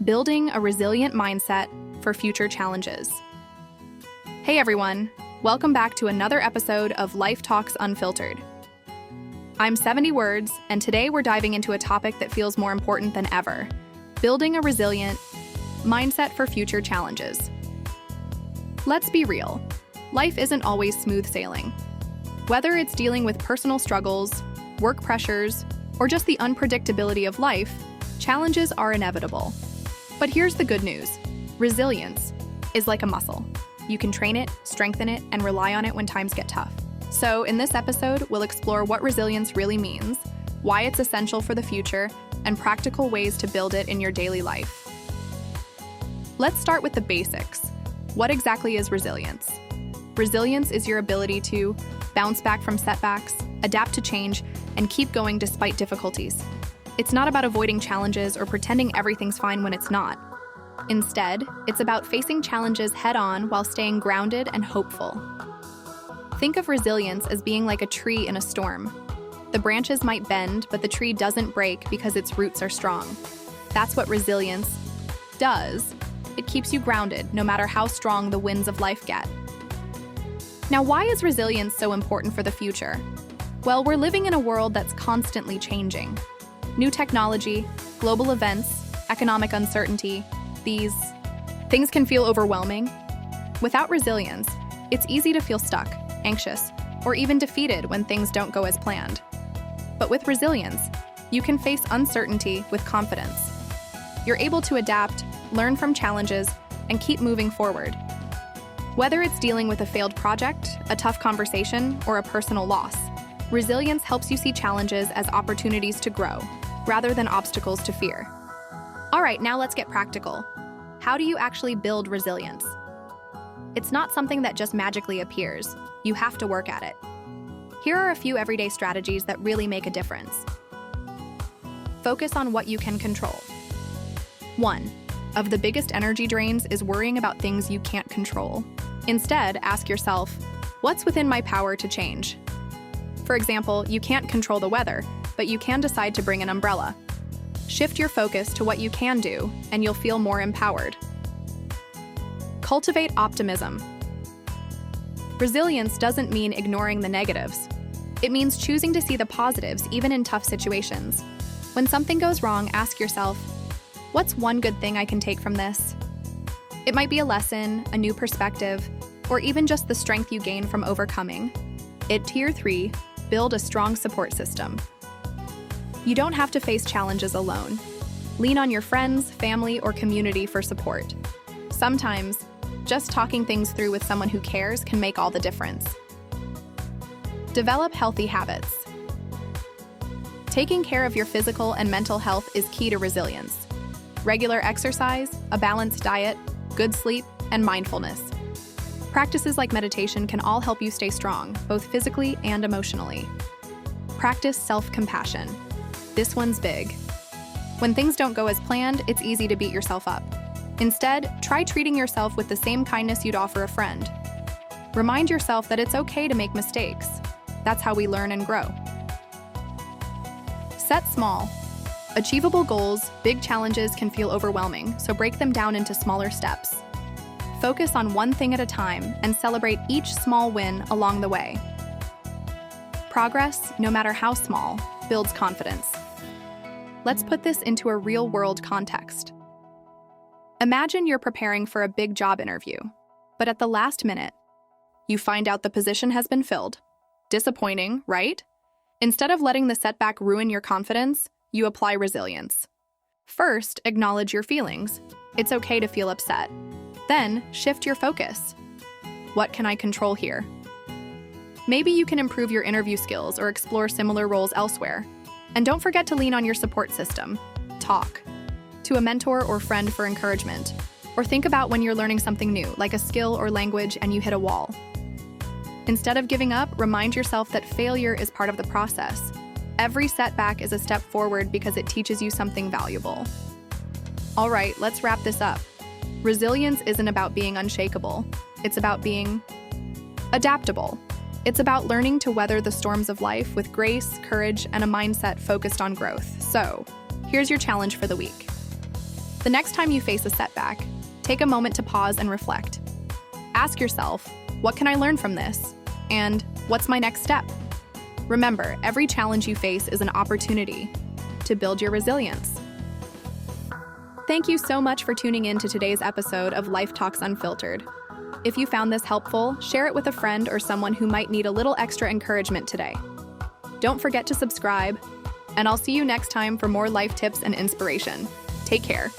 building a resilient mindset for future challenges. Hey everyone, welcome back to another episode of Life Talks Unfiltered. I'm 70 Words, and today we're diving into a topic that feels more important than ever: building a resilient mindset for future challenges. Let's be real, life isn't always smooth sailing. Whether it's dealing with personal struggles, work pressures, or just the unpredictability of life, challenges are inevitable. But here's the good news: resilience is like a muscle. You can train it, strengthen it, and rely on it when times get tough. So in this episode, we'll explore what resilience really means, why it's essential for the future, and practical ways to build it in your daily life. Let's start with the basics. What exactly is resilience? Resilience is your ability to bounce back from setbacks, adapt to change, and keep going despite difficulties. It's not about avoiding challenges or pretending everything's fine when it's not. Instead, it's about facing challenges head-on while staying grounded and hopeful. Think of resilience as being like a tree in a storm. The branches might bend, but the tree doesn't break because its roots are strong. That's what resilience does. It keeps you grounded no matter how strong the winds of life get. Now, why is resilience so important for the future? Well, we're living in a world that's constantly changing. New technology, global events, economic uncertainty, these things can feel overwhelming. Without resilience, it's easy to feel stuck, anxious, or even defeated when things don't go as planned. But with resilience, you can face uncertainty with confidence. You're able to adapt, learn from challenges, and keep moving forward. Whether it's dealing with a failed project, a tough conversation, or a personal loss, resilience helps you see challenges as opportunities to grow, rather than obstacles to fear. All right, now let's get practical. How do you actually build resilience? It's not something that just magically appears. You have to work at it. Here are a few everyday strategies that really make a difference. Focus on what you can control. 1. Of the biggest energy drains is worrying about things you can't control. Instead, ask yourself, what's within my power to change? For example, you can't control the weather, but you can decide to bring an umbrella. Shift your focus to what you can do, and you'll feel more empowered. Cultivate optimism. Resilience doesn't mean ignoring the negatives. It means choosing to see the positives even in tough situations. When something goes wrong, ask yourself, what's one good thing I can take from this? It might be a lesson, a new perspective, or even just the strength you gain from overcoming. Tier 3, build a strong support system. You don't have to face challenges alone. Lean on your friends, family, or community for support. Sometimes, just talking things through with someone who cares can make all the difference. Develop healthy habits. Taking care of your physical and mental health is key to resilience. Regular exercise, a balanced diet, good sleep, and mindfulness. Practices like meditation can all help you stay strong, both physically and emotionally. Practice self-compassion. This one's big. When things don't go as planned, it's easy to beat yourself up. Instead, try treating yourself with the same kindness you'd offer a friend. Remind yourself that it's okay to make mistakes. That's how we learn and grow. Set small, achievable goals. Big challenges can feel overwhelming, so break them down into smaller steps. Focus on one thing at a time and celebrate each small win along the way. Progress, no matter how small, builds confidence. Let's put this into a real-world context. Imagine you're preparing for a big job interview, but at the last minute, you find out the position has been filled. Disappointing, right? Instead of letting the setback ruin your confidence, you apply resilience. First, acknowledge your feelings. It's okay to feel upset. Then, shift your focus. What can I control here? Maybe you can improve your interview skills or explore similar roles elsewhere. And don't forget to lean on your support system. Talk to a mentor or friend for encouragement. Or think about when you're learning something new, like a skill or language, and you hit a wall. Instead of giving up, remind yourself that failure is part of the process. Every setback is a step forward because it teaches you something valuable. All right, let's wrap this up. Resilience isn't about being unshakable. It's about being adaptable. It's about learning to weather the storms of life with grace, courage, and a mindset focused on growth. So, here's your challenge for the week. The next time you face a setback, take a moment to pause and reflect. Ask yourself, what can I learn from this? And what's my next step? Remember, every challenge you face is an opportunity to build your resilience. Thank you so much for tuning in to today's episode of Life Talks Unfiltered. If you found this helpful, share it with a friend or someone who might need a little extra encouragement today. Don't forget to subscribe, and I'll see you next time for more life tips and inspiration. Take care.